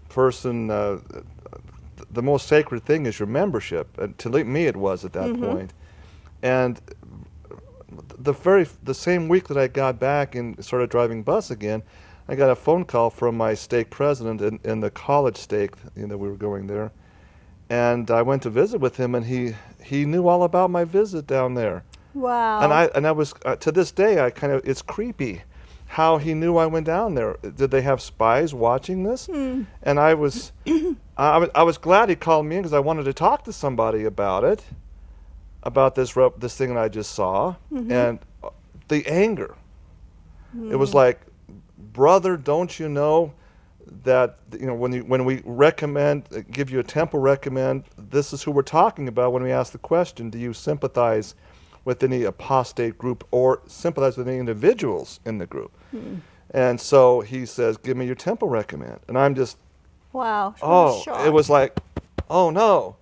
person, the most sacred thing is your membership. And to me, it was at that mm-hmm. point. And the same week that I got back and started driving bus again, I got a phone call from my stake president in the college stake, you know, we were going there, and I went to visit with him, and he knew all about my visit down there. Wow. And I was to this day, it's creepy how he knew I went down there. Did they have spies watching this? And I was glad he called me in, because I wanted to talk to somebody about it, about this thing that I just saw, mm-hmm. and the anger. It was like, brother, don't you know that, you know, when we recommend, give you a temple recommend, this is who we're talking about when we ask the question, do you sympathize with any apostate group or sympathize with any individuals in the group? And so he says, give me your temple recommend. And I'm just, wow. It was like, oh no.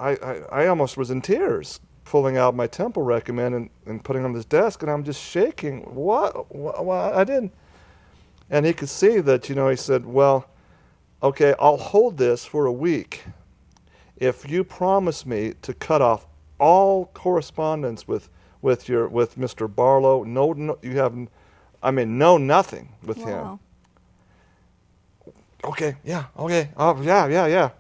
I almost was in tears, pulling out my temple recommend and putting it on this desk, and I'm just shaking. What? I didn't. And he could see that, you know, he said, well, okay, I'll hold this for a week if you promise me to cut off all correspondence with Mr. Barlow. No, you haven't, I mean, no, nothing with him. Okay, yeah, okay, yeah.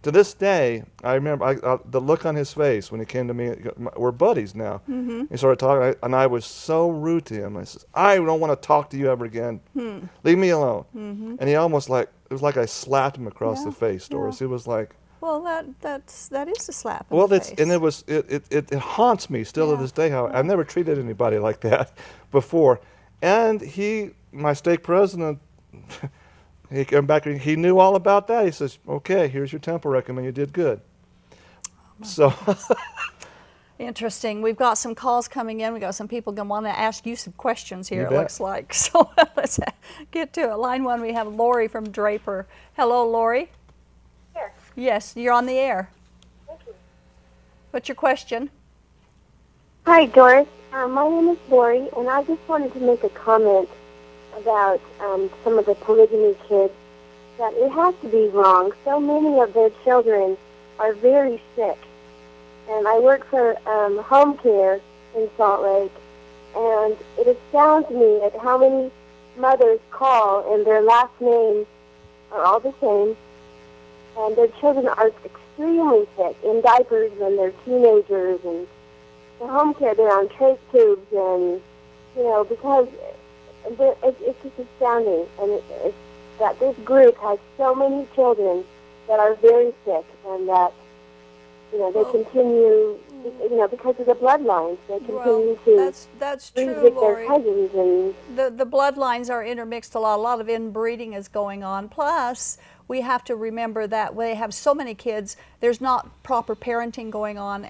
To this day, I remember the look on his face when he came to me. We're buddies now. Mm-hmm. He started talking, and I was so rude to him. I said, I don't want to talk to you ever again. Leave me alone. Mm-hmm. And he almost it was like I slapped him across the face, Doris. It was like, well, that is a slap in well, the face. And it haunts me still to this day. How I've never treated anybody like that before. And my stake president. He came back and he knew all about that. He says, okay, here's your temple recommend. You did good. So interesting. We've got some calls coming in. We've got some people going to want to ask you some questions here, you it bet. looks like. So let's get to it. Line one, we have Lori from Draper. Hello, Lori. Here. Yes, you're on the air. Thank you. What's your question? Hi, Doris. My name is Lori, and I just wanted to make a comment about some of the polygamy kids, that it has to be wrong. So many of their children are very sick. And I work for home care in Salt Lake, and it astounds me at how many mothers call and their last names are all the same, and their children are extremely sick, in diapers when they're teenagers, and the home care, they're on trace tubes, and, you know, because it's just astounding, and it's that this group has so many children that are very sick, and that, you know, they continue, you know, because of the bloodlines, they continue to that's breed true, with Lori. their cousins, and The bloodlines are intermixed a lot of inbreeding is going on. Plus, we have to remember that they have so many kids, there's not proper parenting going on,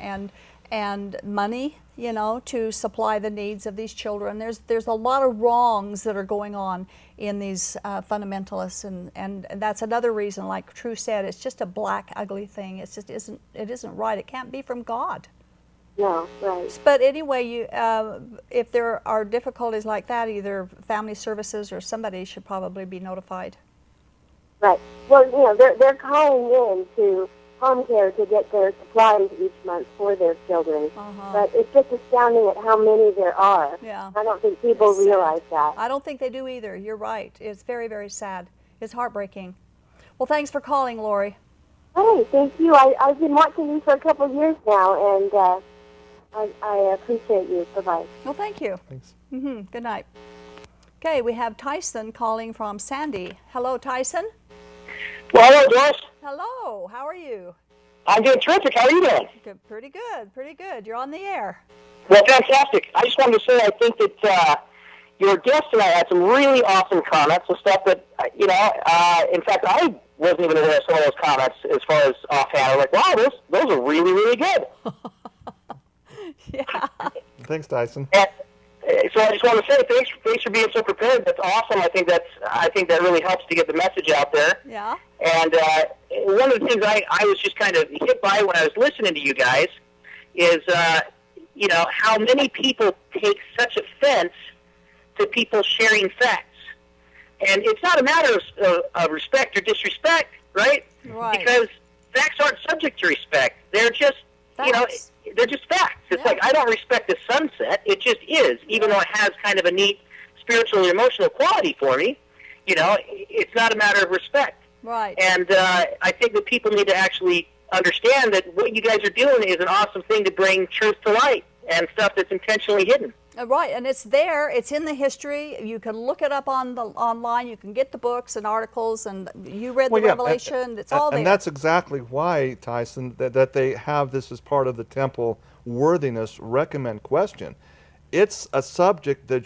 and money, you know, to supply the needs of these children. There's a lot of wrongs that are going on in these fundamentalists, and that's another reason, like True said, it's just a black, ugly thing. It just isn't right. It can't be from God. no, right. But anyway, if there are difficulties like that, either family services or somebody should probably be notified. Right. Well, you know, they're calling in to home care to get their supplies each month for their children. But it's just astounding at how many there are. Yeah. I don't think people realize that. I don't think they do either. You're right. It's very, very sad. It's heartbreaking. Well, thanks for calling, Lori. Hey, thank you. I've been watching you for a couple of years now, and I appreciate you. Bye-bye. Well, thank you. Thanks. Good night. Okay, we have Tyson calling from Sandy. Hello, Tyson. Well, hello, Doris. Hello. How are you? I'm doing terrific. How are you doing? Good. Pretty good. Pretty good. You're on the air. Well, fantastic. I just wanted to say I think that your guest tonight had some really awesome comments and stuff that, in fact, I wasn't even aware of some of those comments as far as offhand. I was like, wow, those are really, really good. Yeah. Thanks, Tyson. And, so I just want to say thanks for being so prepared. That's awesome. I think that really helps to get the message out there. Yeah. And one of the things I was just kind of hit by when I was listening to you guys is, how many people take such offense to people sharing facts. And it's not a matter of respect or disrespect, right? Right. Because facts aren't subject to respect. They're just, Facts. they're just facts. It's like, I don't respect the sunset. It just is, even though it has kind of a neat spiritual or emotional quality for me. It's not a matter of respect. Right. And I think that people need to actually understand that what you guys are doing is an awesome thing to bring truth to light and stuff that's intentionally hidden. Right, and it's there. It's in the history. You can look it up online. You can get the books and articles, and you read the Revelation. It's all there. And that's exactly why, Tyson, that they have this as part of the temple worthiness recommend question. It's a subject that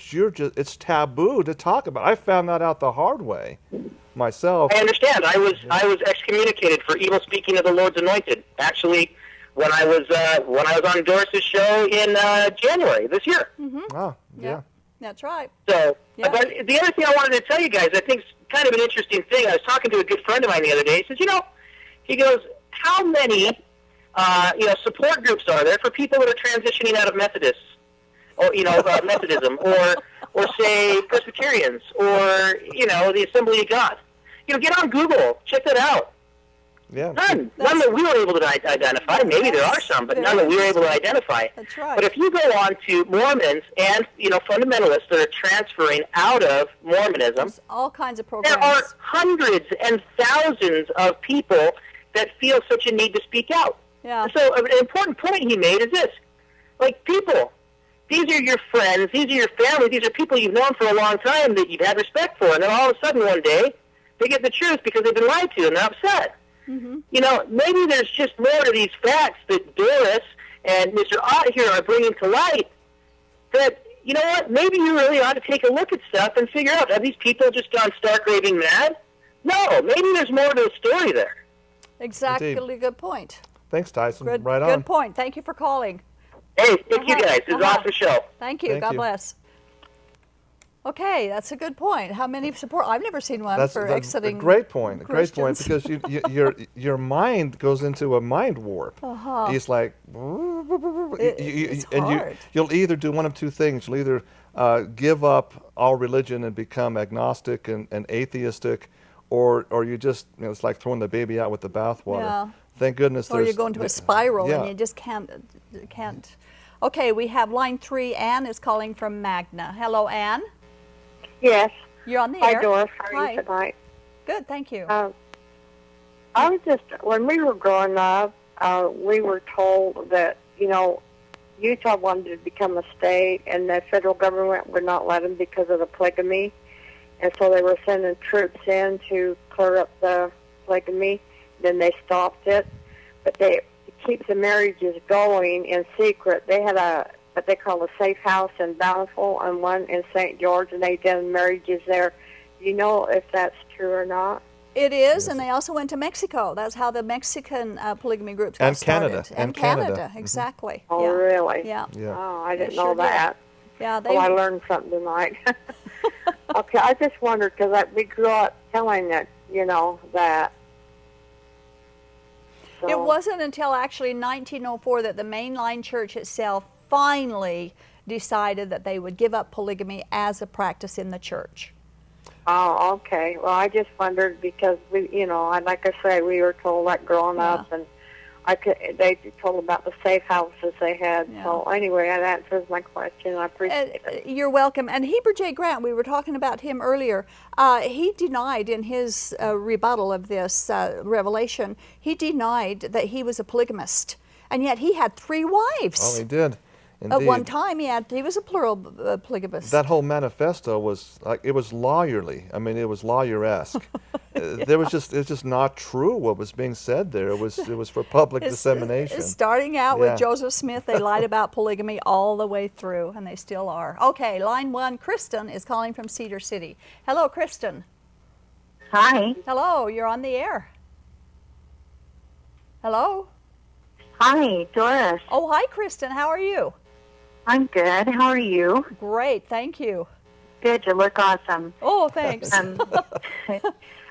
it's taboo to talk about. I found that out the hard way myself. I understand. I was excommunicated for evil speaking of the Lord's anointed. Actually, when I was on Doris's show in January this year. Mm-hmm. Oh, yeah. That's right. So, Yeah. but the other thing I wanted to tell you guys, I think is kind of an interesting thing. I was talking to a good friend of mine the other day. He says, he goes, how many, support groups are there for people that are transitioning out of Methodists, or Methodism, or say Presbyterians, or the Assembly of God? Get on Google, check that out. Yeah. None that we were able to identify. Maybe there are some, but none that we were able to identify. That's right. But if you go on to Mormons and fundamentalists that are transferring out of Mormonism, There's all kinds of programs. there are hundreds and thousands of people that feel such a need to speak out. Yeah. So an important point he made is this: people, these are your friends, these are your family, these are people you've known for a long time that you've had respect for, and then all of a sudden one day they get the truth because they've been lied to and they're upset. Mm-hmm. Maybe there's just more to these facts that Doris and Mr. Ott here are bringing to light that, maybe you really ought to take a look at stuff and figure out, have these people just gone stark raving mad? No, maybe there's more to the story there. Exactly. Indeed. Good point. Thanks, Tyson. Good, right on. Good point. Thank you for calling. Hey, thank you guys. It's an awesome show. Thank you. Thank God you. bless. Okay, that's a good point. How many support? I've never seen one That's for a exiting. great point. A great point, Christians. because your mind goes into a mind warp. Uh-huh. It's like, It's and hard. you'll either do one of two things. You'll either give up all religion and become agnostic and atheistic, or you just it's like throwing the baby out with the bathwater. Yeah. Thank goodness Or there's. you go into a spiral yeah. and you just can't. Okay, we have line 3. Ann is calling from Magna. Hello, Ann. Yes. You're on the Hi, air. Doris. How are Hi. you tonight? Good, thank you. I was when we were growing up, we were told that, Utah wanted to become a state, and the federal government would not let them because of the polygamy. And so they were sending troops in to clear up the polygamy. Then they stopped it. But to keep the marriages going in secret, they had what they call a safe house in Bountiful and one in St. George, and they did marriages there. Do you know if that's true or not? It is, and they also went to Mexico. That's how the Mexican polygamy groups got And started. Canada. And Canada. Exactly. Oh, yeah. really? Yeah. Yeah. Oh, I didn't They know sure did. that. Yeah, they. Well, I learned something tonight. Okay, I just wondered, because we grew up telling that, that. So, It wasn't until actually 1904 that the mainline church itself finally decided that they would give up polygamy as a practice in the church. Oh, okay. Well, I just wondered because we, like I say, we were told that growing up, and They told about the safe houses they had. Yeah. So anyway, that answers my question. I appreciate it. You're welcome. And Heber J. Grant, we were talking about him earlier. He denied in his rebuttal of this revelation, he denied that he was a polygamist. And yet he had 3 wives. Oh, he did. Indeed. At one time, he was a plural polygamist. That whole manifesto was like, it was lawyerly. I mean, it was lawyer-esque. It's just not true what was being said there. It was for public dissemination. Starting out with Joseph Smith, they lied about polygamy all the way through, and they still are. Okay, line 1, Kristen is calling from Cedar City. Hello, Kristen. Hi. Hello, you're on the air. Hello. Hi, Doris. Oh, hi, Kristen. How are you? I'm good. How are you? Great, thank you. Good. You look awesome. Oh, thanks.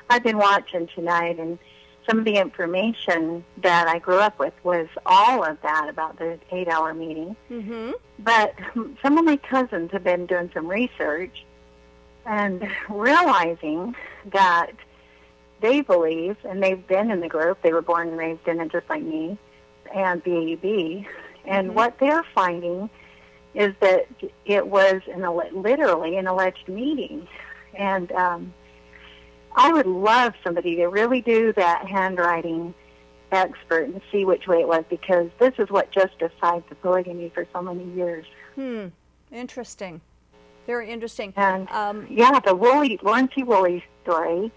I've been watching tonight, and some of the information that I grew up with was all of that about the 8-hour meeting. Mm-hmm. But some of my cousins have been doing some research and realizing that they believe, and they've been in the group, they were born and raised in it just like me, and BAB, and what they're finding is that it was literally an alleged meeting. And I would love somebody to really do that handwriting expert and see which way it was, because this is what justified the polygamy for so many years. Interesting. Very interesting. And the Lawrence E. Woolley story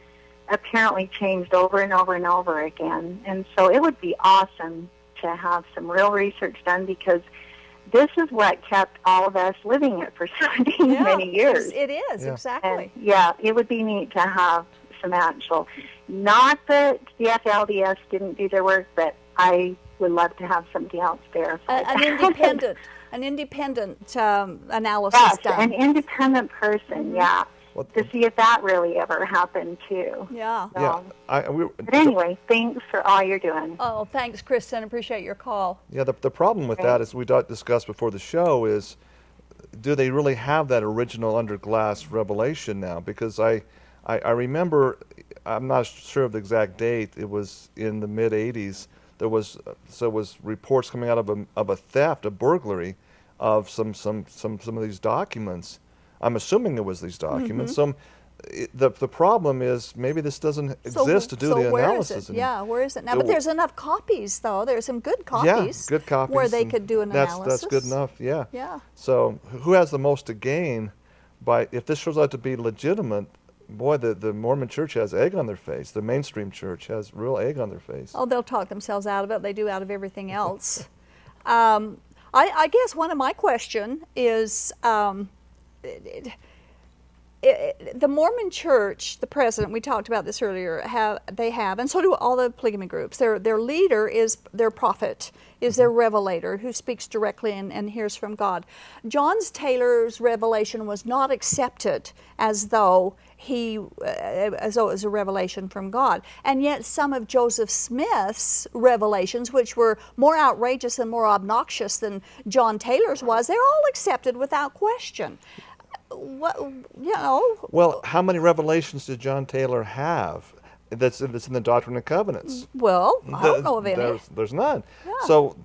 apparently changed over and over and over again. And so it would be awesome to have some real research done, because this is what kept all of us living it for so many years. It is, exactly. And, it would be neat to have some actual, not that the FLDS didn't do their work, but I would love to have somebody else verify an independent analysis done. An independent person, to see if that really ever happened too. Yeah. But anyway, thanks for all you're doing. Oh, thanks, Kristen. Appreciate your call. Yeah, the problem with that, as we discussed before the show, is do they really have that original under glass revelation now? Because I remember, I'm not sure of the exact date, it was in the mid-'80s, there was reports coming out of a theft, a burglary of some of these documents. I'm assuming it was these documents. The problem is maybe this doesn't exist to do the analysis. Where is it now? But there's enough copies, though. There's some good copies. Good copies. Where they could do an analysis. That's good enough, yeah. Yeah. So who has the most to gain by, if this shows out to be legitimate, boy, the Mormon church has egg on their face. The mainstream church has real egg on their face. Oh, they'll talk themselves out of it. They do out of everything else. I guess one of my question is, the Mormon Church, the president, we talked about this earlier, and so do all the polygamy groups. Their leader is their prophet, is their revelator, who speaks directly and hears from God. John Taylor's revelation was not accepted as though it was a revelation from God. And yet some of Joseph Smith's revelations, which were more outrageous and more obnoxious than John Taylor's was, they're all accepted without question. Well, how many revelations did John Taylor have that's in the Doctrine and Covenants? Well, I don't know of any. There's none. Yeah. So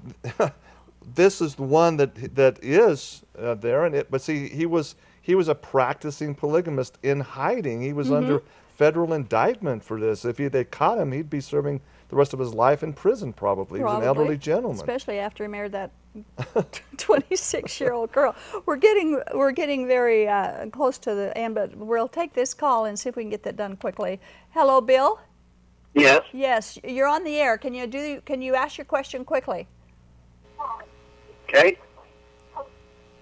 this is the one that is there. But see, he was a practicing polygamist in hiding. He was under federal indictment for this. If they caught him, he'd be serving the rest of his life in prison probably. He was an elderly gentleman. Especially after he married that 26-year-old girl. We're getting very close to the end, but we'll take this call and see if we can get that done quickly. Hello, Bill? Yes. Yes, you're on the air. Can you ask your question quickly? Okay.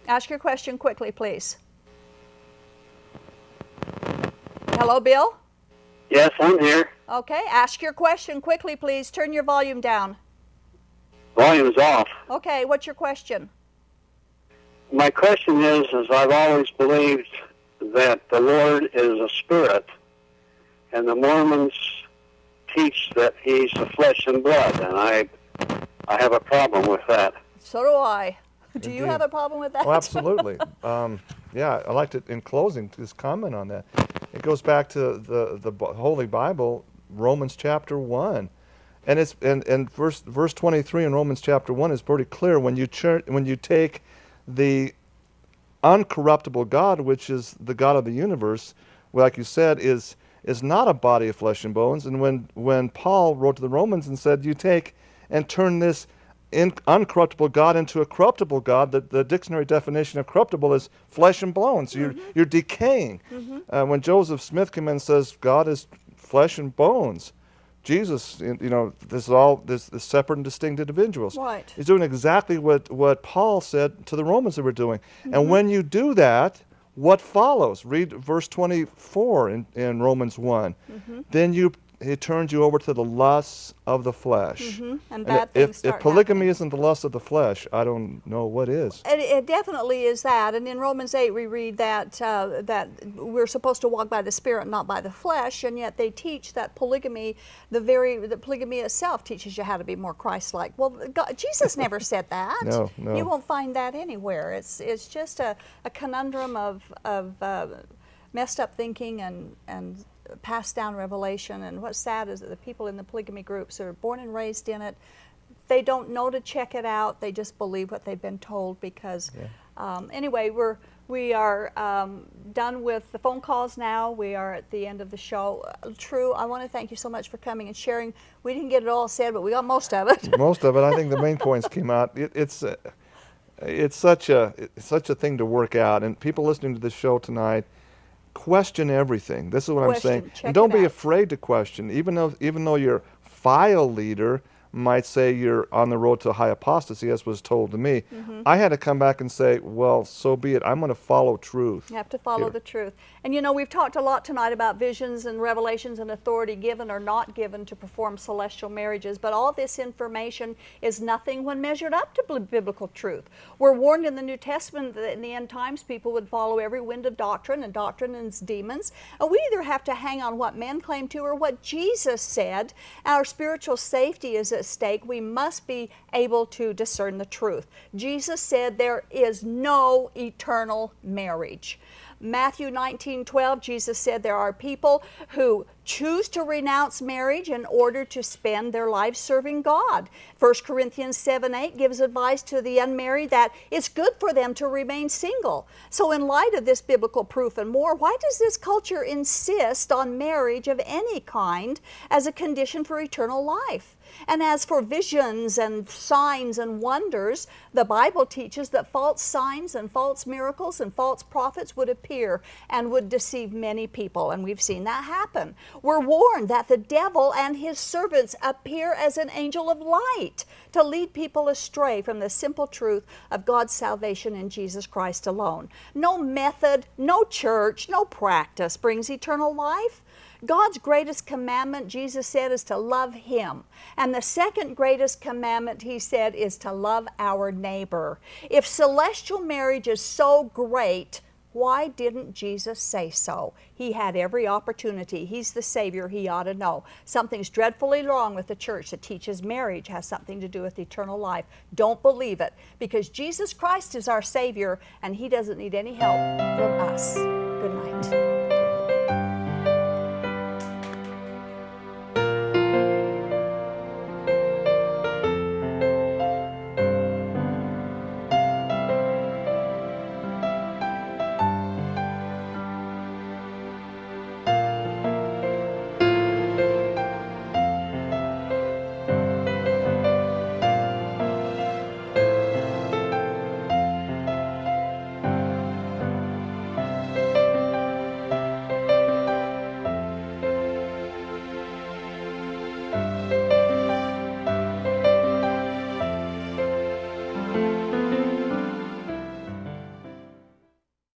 Ask your question quickly, please. Hello, Bill? Yes, I'm here. Okay, ask your question quickly, please. Turn your volume down. Volume's off. Okay, what's your question? My question is I've always believed that the Lord is a spirit, and the Mormons teach that he's a flesh and blood, and I have a problem with that. So do I. Do you have a problem with that? Oh, absolutely. I'd like to, in closing, just comment on that. It goes back to the Holy Bible, Romans chapter 1. And it's and verse 23 in Romans chapter 1 is pretty clear. When you take the uncorruptible God, which is the God of the universe, like you said, is not a body of flesh and bones. And when Paul wrote to the Romans and said, you take and turn this uncorruptible God into a corruptible God, the dictionary definition of corruptible is flesh and bones. You're decaying. When Joseph Smith comes in and says God is flesh and bones, Jesus, this is all this separate and distinct individuals. Right. He's doing exactly what Paul said to the Romans they were doing. And when you do that, what follows? Read verse 24 in Romans 1. Then it turns you over to the lusts of the flesh. And bad things start if polygamy happening. isn't the lust of the flesh, I don't know what is. It definitely is that. And in Romans 8 we read that that we're supposed to walk by the Spirit, not by the flesh, and yet they teach that polygamy, the polygamy itself teaches you how to be more Christ-like. Well, Jesus never said that. No. You won't find that anywhere. It's just a conundrum of messed up thinking and passed down revelation. And what's sad is that the people in the polygamy groups are born and raised in it. They don't know to check it out. They just believe what they've been told because anyway, we are done with the phone calls now. We are at the end of the show. True, I want to thank you so much for coming and sharing. We didn't get it all said, but we got most of it. Most of it. I think the main points came out. It's such a thing to work out, and people listening to this show tonight, question everything. This is what I'm saying. And don't be afraid to question, even though your file leader might say you're on the road to high apostasy, as was told to me. I had to come back and say, well, so be it. I'm going to follow truth. You have to follow the truth. And we've talked a lot tonight about visions and revelations and authority given or not given to perform celestial marriages, but all this information is nothing when measured up to biblical truth. We're warned in the New Testament that in the end times people would follow every wind of doctrine, and doctrine is demons. And we either have to hang on what men claim to or what Jesus said. Our spiritual safety is at stake. We must be able to discern the truth. Jesus said there is no eternal marriage. Matthew 19:12, Jesus said there are people who choose to renounce marriage in order to spend their lives serving God. 1 Corinthians 7:8 gives advice to the unmarried that it's good for them to remain single. So in light of this biblical proof and more, why does this culture insist on marriage of any kind as a condition for eternal life? And as for visions and signs and wonders, the Bible teaches that false signs and false miracles and false prophets would appear and would deceive many people, and we've seen that happen. We're warned that the devil and his servants appear as an angel of light to lead people astray from the simple truth of God's salvation in Jesus Christ alone. No method, no church, no practice brings eternal life. God's greatest commandment, Jesus said, is to love Him. And the second greatest commandment, He said, is to love our neighbor. If celestial marriage is so great, why didn't Jesus say so? He had every opportunity. He's the Savior. He ought to know. Something's dreadfully wrong with the church that teaches marriage has something to do with eternal life. Don't believe it, because Jesus Christ is our Savior, and He doesn't need any help from us. Good night.